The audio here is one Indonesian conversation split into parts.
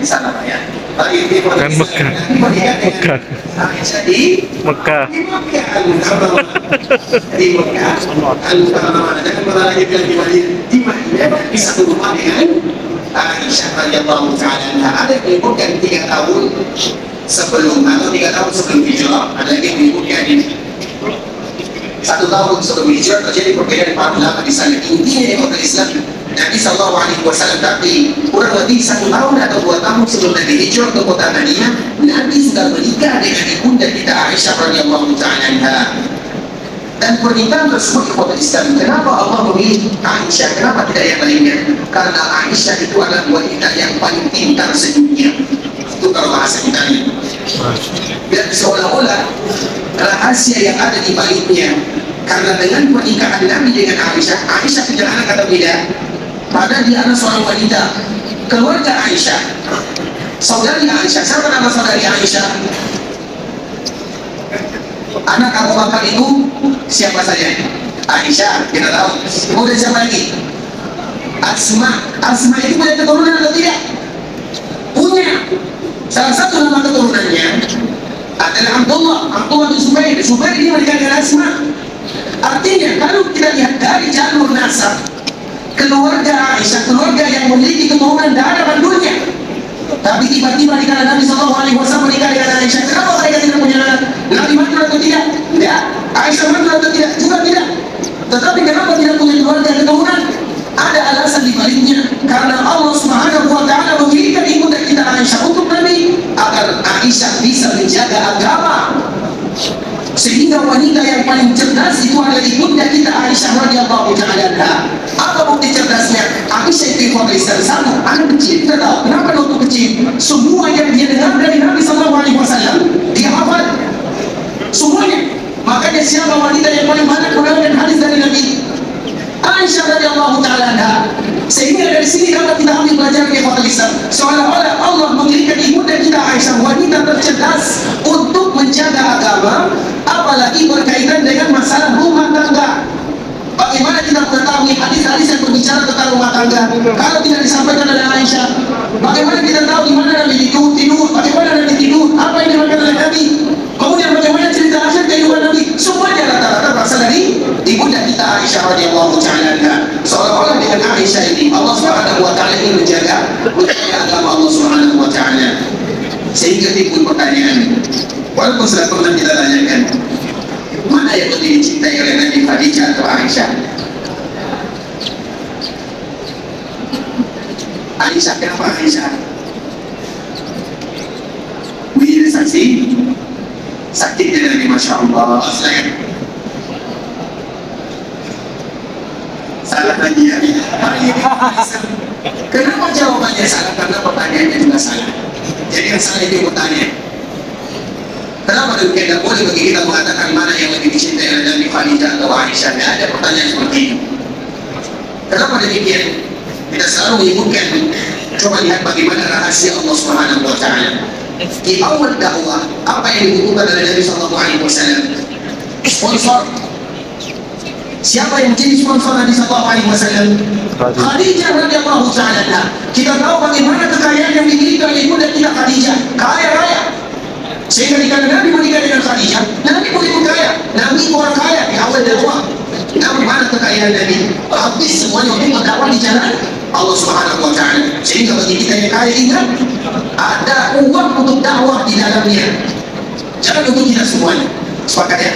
di sana Pak ya. Bagi ibu Kan Mekah. Mekah. Aisyah di Mekah. Mekah di Mekah mana jangan malah lagi bilang di Madinah. Di Madinah bisa berumah dengan Aisyah radhiyallahu taala anha. Ada yang menyebutkan 3 tahun sebelum atau 3 tahun sebelum hijrah, ada lagi yang menyebutkan 1 tahun sebelum hijrah terjadi perbedaan para ulama di sana. Intinya yang Islam Nabi Sallallahu Alaihi Wasallam tapi kurang lebih 1 tahun atau 2 tahun sebelum Nabi hijrah ke kota Madinah, Nabi sudah menikah dengan ibunda kita Aisyah radhiyallahu taala anha. Dan pernikahan tersebut kepada Islam. Kenapa Allah memilih Aisyah? Kenapa tidak yang lainnya? Karena Aisyah itu adalah wanita yang paling pintar sedunia. Itu kalau bahasa kita ini. Dan seolah-olah rahasia yang ada di baliknya. Karena dengan pernikahan Nabi dengan Aisyah, Aisyah punya anak atau tidak? Padahal dia adalah seorang wanita. Keluarga Aisyah, saudari Aisyah. Siapa nama saudari Aisyah? Anak Abu Bakar itu siapa saja? Aisyah, kita tahu. Kemudian siapa lagi? Asma. Asma itu punya keturunan atau tidak? Punya. Salah satu nama keturunannya adalah Abdullah. Abdullah bin Zubair. Zubair ini menikah dengan Asma. Artinya kalau kita lihat dari jalur nasab, keluarga Aisyah, keluarga yang memiliki keturunan darah kandungnya. Tapi tiba-tiba di kala Nabi Sallallahu Alaihi Wasallam menikah dengan Aisyah, kenapa mereka tidak punya anak? Nabi mantul atau tidak? Ya. Aisyah mantul atau tidak? Juga tidak. Tetapi kenapa tidak punya keluarga keturunan? Ada alasan di baliknya. Karena Allah Subhanahu Wa Taala memberikan ibunda kita Aisyah untuk Nabi agar Aisyah bisa menjaga agama. Sehingga wanita yang paling cerdas itu adalah ibunda kita Aisyah radhiyallahu taala anha. Apa bukti cerdasnya? Aisyah itu ikhwan Islam satu, anak kecil. Kita tahu kenapa waktu kecil semua yang dia dengar dari Nabi Sallallahu Alaihi Wasallam dia hafal semuanya. Makanya siapa wanita yang paling banyak mendengarkan hadis dari Nabi? Aisyah radhiyallahu taala anha. Sehingga dari sini kalau kita ambil pelajaran ikhwan Islam, seolah-olah Allah memberikan ibunda kita Aisyah wanita tercerdas untuk menjaga agama, apalagi berkaitan dengan masalah rumah tangga. Bagaimana kita mengetahui hadis-hadis yang berbicara tentang rumah tangga kalau tidak disampaikan oleh Aisyah? Bagaimana kita tahu di mana Nabi tidur, bagaimana Nabi tidur, apa yang dilakukan oleh Nabi? Kemudian bagaimana cerita akhir kehidupan Nabi? Semuanya rata-rata berasal dari ibunda kita Aisyah radhiyallahu taala anha. Seolah-olah dengan Aisyah ini Allah Subhanahu wa taala ingin menjaga agama Allah Subhanahu wa taala. Sehingga timbul pertanyaan, walaupun sudah pernah kita tanyakan, mana yang lebih dicintai oleh Nabi, Khadijah atau Aisyah? Aisyah, kenapa Aisyah? Wih, saksi sakitnya Nabi, Masya Allah. Salah lagi ya. Kenapa jawabannya salah? Karena pertanyaannya juga salah. Jadi yang salah itu bertanya. Kenapa demikian? Tidak boleh bagi kita mengatakan mana yang lebih dicintai oleh Nabi, Khadijah atau Aisyah. Tidak ada pertanyaan seperti itu. Kenapa demikian? Kita selalu menyebutkan, coba lihat bagaimana rahasia Allah Subhanahu wa taala. Di awal dakwah, apa yang dibutuhkan oleh Nabi Sallallahu Alaihi Wasallam? Sponsor. Siapa yang menjadi sponsor Nabi Sallallahu Alaihi Wasallam? Khadijah radhiyallahu taala. Kita tahu bagaimana kekayaan yang dimiliki oleh ibunda kita Khadijah, kaya raya. Sehingga jika Nabi menikah dengan Khadijah, Nabi pun kaya. Nabi orang kaya di awal dakwah. Namun mana kekayaan Nabi? Habis semuanya untuk berdakwah di jalan Allah Subhanahu wa taala. Sehingga bagi kita yang kaya ingat, ada uang untuk dakwah di dalamnya. Jangan untuk kita semuanya. Sepakat ya?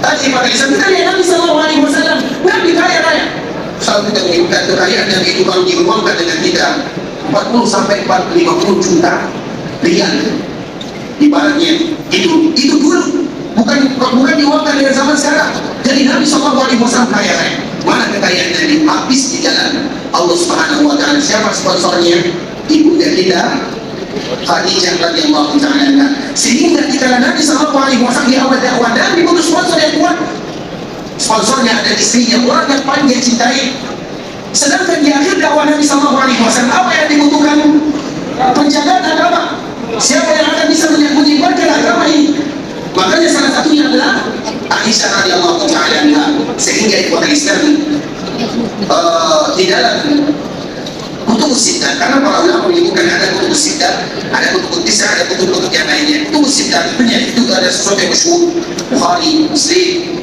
Tadi pada kita lihat Nabi Sallallahu Alaihi Wasallam, Nabi kaya raya. Kalau kita mengikuti kekayaan Nabi itu kalau diuangkan dengan kita 40 sampai 50 juta riyal. Ibaratnya itu dulu bukan diuangkan dengan zaman sekarang. Jadi Nabi Sallallahu Alaihi Wasallam kaya raya. Mana kekayaan Nabi? Habis di jalan Allah Subhanahu wa taala. Siapa sponsornya? Ibunda kita Khadijah radhiyallahu taala. Sehingga di kala Nabi Sallallahu Alaihi Wasallam di awal dakwah, Nabi butuh sponsor yang kuat. Sponsornya ada istrinya, orang yang paling dia cintai. Sedangkan di akhir dakwah Nabi Sallallahu Alaihi Wasallam, apa yang dibutuhkan? Penjagaan agama. Siapa yang akan bisa menyebarkan agama ini? Makanya salah satunya adalah Aisyah radhiyallahu taala anha. Sehingga ikhwan Islam di dalam Kutub Sittah, karena para ulama menyebutkan ada kutub Sittah, ada kutub Tis'ah, ada kutub yang lainnya. Kutub Sittah tentunya itu ada sesuatu yang masyhur, Bukhari, Muslim,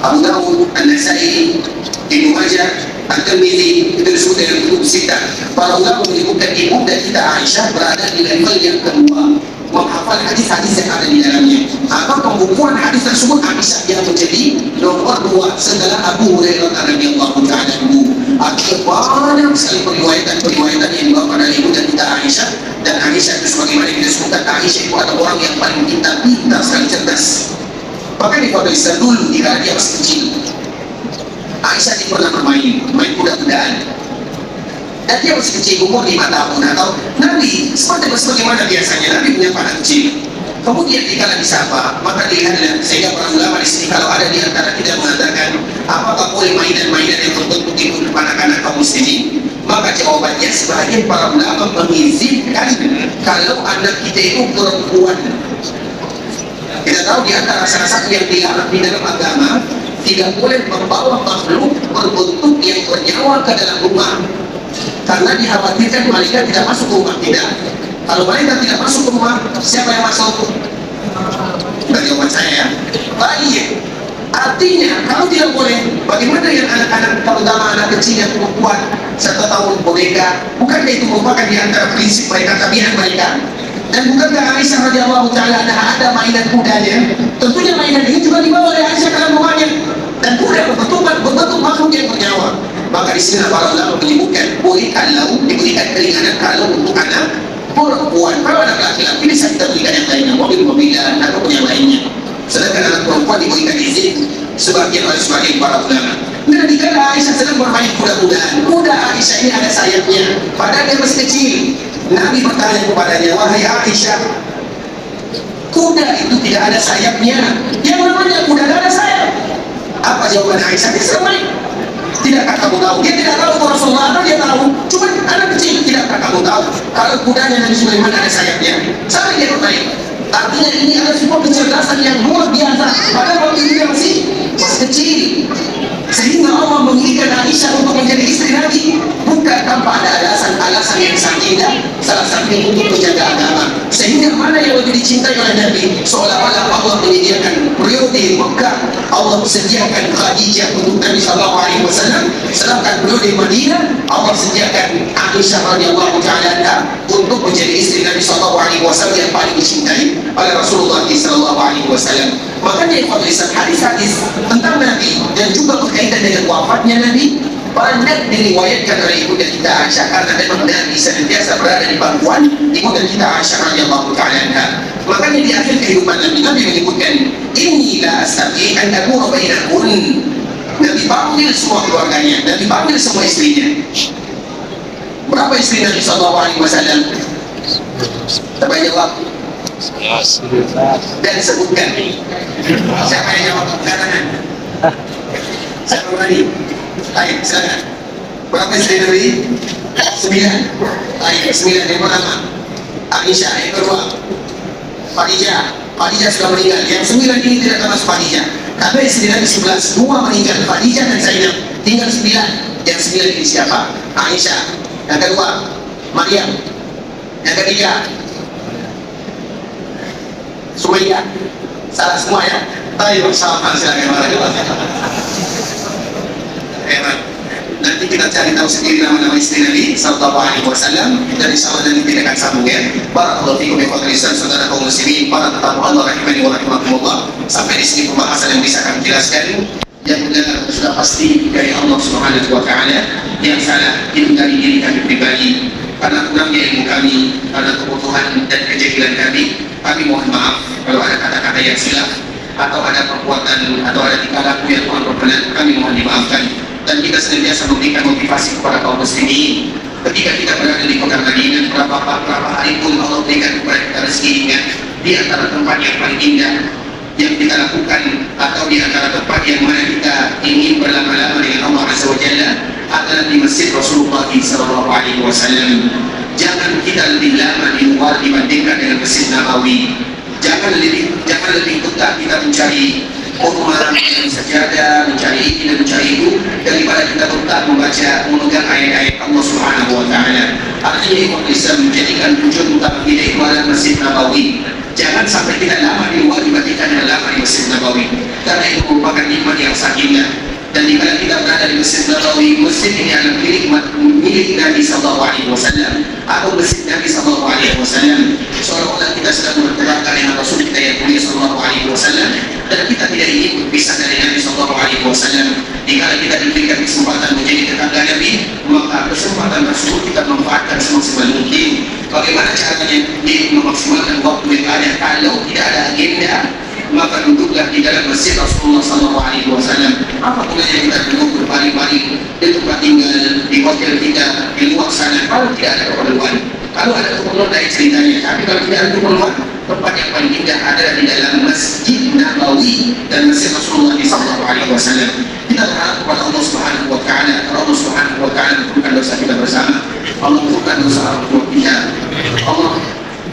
Abu Dawud, An-Nasai, Ibnu Majah, At-Tirmidzi, itu disebut dengan kutub Sittah. Para ulama menyebutkan ibunda kita Aisyah berada di level yang kedua, menghafal hadis-hadis yang ada di dalamnya. Apa pembukuan hadis tersebut Aisyah yang menjadi nomor 2 setelah Abu Hurairah radhiyallahu ta'ala anhu. Artinya banyak sekali periwayatan yang dibawa dari ibunda kita Aisyah, dan Aisyah itu sebagaimana kita sebutkan, Aisyah itu adalah orang yang paling pintar sekali, cerdas. Bahkan di Fadl Islam dulu jika dia masih kecil, Aisyah tidak pernah main kuda-kudaan. Dan dia masih kecil, umur 5 tahun atau Nabi sebagaimana biasanya Nabi punya anak kecil. Kemudian dikala disapa, maka dilihatlah, sehingga para ulama di sini kalau ada di antara kita mengatakan apakah boleh mainan-mainan yang terbentuk itu anak-anak kaum muslimin, maka jawabannya sebagian para ulama mengizinkan kalau anak kita itu perempuan. Kita tahu di antara salah satu yang dilarang di dalam agama, tidak boleh membawa makhluk berbentuk yang bernyawa ke dalam rumah, karena dikhawatirkan malaikat tidak masuk ke rumah kita. Kalau malaikat tidak masuk ke rumah, siapa yang masuk? Dari jawaban saya ya. Baik. Artinya, kalau tidak boleh, bagaimana yang anak-anak, terutama anak kecil yang perempuan, 1 tahun boneka, bukankah itu merupakan di antara prinsip mereka, tabiat mereka? Dan bukankah Aisyah radhiyallahu ta'ala ada mainan kudanya? Tentunya mainan ini juga dibawa oleh Aisyah ke dalam rumahnya. Dan kuda berbentuk makhluk yang bernyawa. Maka di sini para ulama menyebutkan boleh kalau diberikan keringanan kalau untuk anak perempuan. Kalau anak laki-laki bisa kita berikan yang lainnya, mobil-mobilan atau yang lainnya. Sedangkan anak perempuan diberikan izin sebagian para ulama. Nah, dikala Aisyah sedang bermain kuda-kudaan, kuda Aisyah ini ada sayapnya, padahal dia masih kecil. Nabi bertanya kepadanya, wahai Aisyah, kuda itu tidak ada sayapnya. Yang namanya kuda tidak ada sayap. Apa jawaban Aisyah? Dia sedang main. Tidakkah kamu tahu? Dia tidak tahu Rasulullah, atau dia tahu? Cuma anak kecil, tidakkah kamu tahu kalau kudanya Nabi Sulaiman ada sayapnya? Sampai dia bermain. Artinya ini adalah sebuah kecerdasan yang luar biasa. Padahal waktu itu dia masih kecil. Sehingga Allah mengirimkan Aisyah untuk menjadi istri Nabi bukan tanpa ada alasan yang sangat indah, salah satunya untuk menjaga agama. Sehingga mana yang lebih dicintai oleh Nabi, seolah-olah Allah menyediakan periode Mekah, Allah sediakan Khadijah untuk Nabi SAW, sedangkan periode Madinah Allah sediakan Aisyah radhiyallahu ta'ala untuk menjadi istri Nabi SAW yang paling dicintai oleh Rasulullah SAW. Makanya hadis-hadis tentang Nabi dan juga berkaitan dengan wafatnya Nabi banyak diriwayatkan oleh ibunda kita Aisyah, karena memang Nabi senantiasa berada di pangkuan ibunda kita Aisyah radhiyallahu ta'ala anha. Makanya di akhir kehidupan Nabi menyebutkan, inni la astati an akuna bainakum. Nabi panggil semua keluarganya, Nabi panggil semua istrinya. Berapa istri Nabi SAW? Siapa yang jawab? Dan sebutkan siapa yang jawab kanan. Siapa berani? Baik, silakan. Berapa istri Nabi? 9. Baik, 9. Yang pertama Aisyah, yang kedua Khadijah sudah meninggal. Yang 9 ini tidak termasuk Khadijah. Tapi istri Nabi 11, 2 meninggal, Khadijah dan Zainab. Tinggal 9. Yang 9 ini siapa? Aisyah. Yang kedua Maryam. Yang ketiga Sumayyah. Salah semua ya? Baik, silakan. Nanti kita cari tahu sendiri nama-nama istri Nabi sallallahu alaihi wasallam, dan insyaallah nanti kita akan sambung ya. Barakallahu fiikum wa khairan saudara kaum muslimin, para tetamu Allah rahimani wa rahimakumullah. Sampai di sini pembahasan yang bisa kami jelaskan. Yang benar sudah pasti dari Allah Subhanahu wa taala, yang salah itu dari diri kami pribadi karena kurangnya ilmu kami, karena kebutuhan dan kejahilan kami. Kami mohon maaf kalau ada kata-kata yang silap atau ada perbuatan atau ada tingkah laku yang kurang berkenan, kami mohon dimaafkan. Dan kita senantiasa memberikan motivasi kepada kaum muslimin ketika kita berada di kota Madinah. Berapa hari pun Allah berikan kepada kita rezekinya di antara tempat yang paling indah yang kita lakukan, atau di antara tempat yang mana kita ingin berlama-lama dengan Allah Azza wa Jalla adalah di Masjid Rasulullah SAW. Jangan kita lebih lama di luar dibandingkan dengan Masjid Nabawi. Jangan lebih betah kita mencari khutbah, mencari sajadah, mencari ini dan mencari itu, daripada kita tetap membaca memegang ayat-ayat Allah Subhanahu wa taala. Artinya umat Islam menjadikan tujuan utama kita itu adalah Masjid Nabawi. Jangan sampai kita lama di luar dibandingkan lama di Masjid Nabawi, karena itu merupakan nikmat yang sangat indah. Dan jika kita berada di Masjid Nabawi, masjid ini adalah milik Nabi Sallallahu Alaihi Wasallam atau masjid Nabi Sallallahu Alaihi Wasallam. Seolah-olah kita sedang bertolakkan dengan Rasul kita yang mulia Sallallahu Alaihi Wasallam, dan kita tidak ingin berpisah dari Nabi Sallallahu Alaihi Wasallam. Jika kita diberikan kesempatan menjadi tetangga Nabi, maka kesempatan tersebut kita manfaatkan semaksimal mungkin. Bagaimana caranya dia memaksimalkan waktu yang ada? Kalau tidak ada agenda, maka duduklah di dalam masjid Rasulullah SAW. Apa gunanya kita duduk berbaring-baring di tempat tinggal, di hotel kita, di luar sana, kalau tidak ada keperluan? Kalau ada keperluan dari ceritanya, tapi kalau tidak ada keperluan, tempat yang paling indah adalah di dalam Masjid Nabawi dan Masjid Rasulullah SAW. Kita berharap kepada Allah Subhanahu wa taala, Allah Subhanahu wa taala mengampunkan dosa kita bersama. Allah mengampunkan dosa orang tua kita. Allah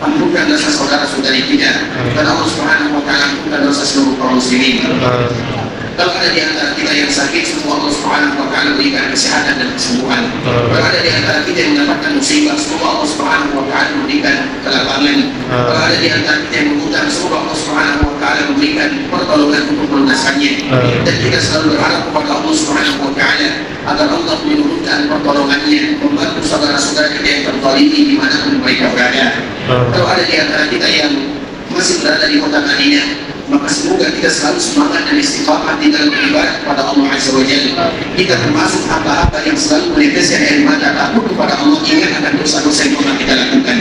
ampunkan dosa saudara-saudari kita, dan Allah Subhanahu wa taala ampunkan dosa seluruh kaum muslimin. Kalau ada di antara kita yang sakit, semoga Allah Subhanahu wa taala berikan kesehatan dan kesembuhan. Kalau ada di antara kita yang mendapatkan musibah, semoga Allah Subhanahu wa taala memberikan kelapangan. Kalau ada di antara kita yang berhutang, semoga Allah Subhanahu wa taala memberikan pertolongan untuk melunaskannya. Dan kita selalu berharap kepada Allah Subhanahu wa taala agar Allah menurunkan pertolongannya, membantu saudara-saudara kita yang terzalimi dimanapun mereka berada. Kalau ada di antara kita yang masih berada di kota Madinah, maka semoga kita selalu semangat dan istiqamah di dalam beribadah kepada Allah Azza wa Jalla. Kita termasuk hamba-hamba yang selalu meneteskan air mata takut kepada Allah, ingat akan dosa-dosa yang pernah kita lakukan.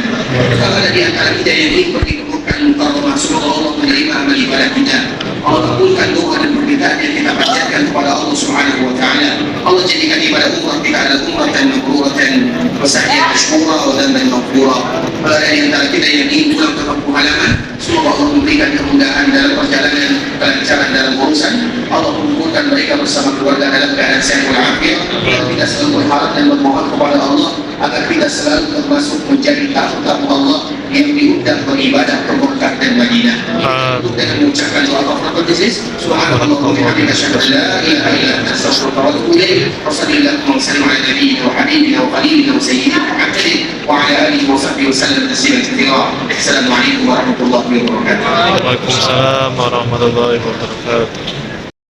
Kalau ada di antara kita yang ingin pergi ke Mekah Mukarramah, semoga Allah menerima amal ibadah kita. Allah kabulkan doa dan permintaan yang kita panjatkan kepada Allah Subhanahu wa taala. Allah jadikan ibadah umrah kita adalah umratan mabruratan wa sa'yan mashkura wa dhanban maghfura. Kalau ada di antara kita yang ingin pulang ke kampung halaman, semoga Allah memberikan kemudahan dalam perjalanan, kelancaran dalam urusan. Allah mengumpulkan mereka bersama keluarga dalam keadaan sehat walafiat. Kita selalu berharap dan bermohon kepada Allah agar kita selalu termasuk menjadi tamu-tamu Allah yang diundang beribadah ke Mekah dan Madinah. Untuk dengan mengucapkan doa kafaratul majlis, subhanallah wa bihamdihi asyhadu an la ilaha illa anta astaghfiruka wa atubu ilaik. Wa sallallahu wa sallim ala nabiyyina wa habibina wa khalilina wa sayyidina Muhammadin wa ala alihi wa sahbihi wa sallam tasliman katsira. Assalamu alaikum warahmatullahi wabarakatuh. Waalaikumsalam warahmatullahi wabarakatuh.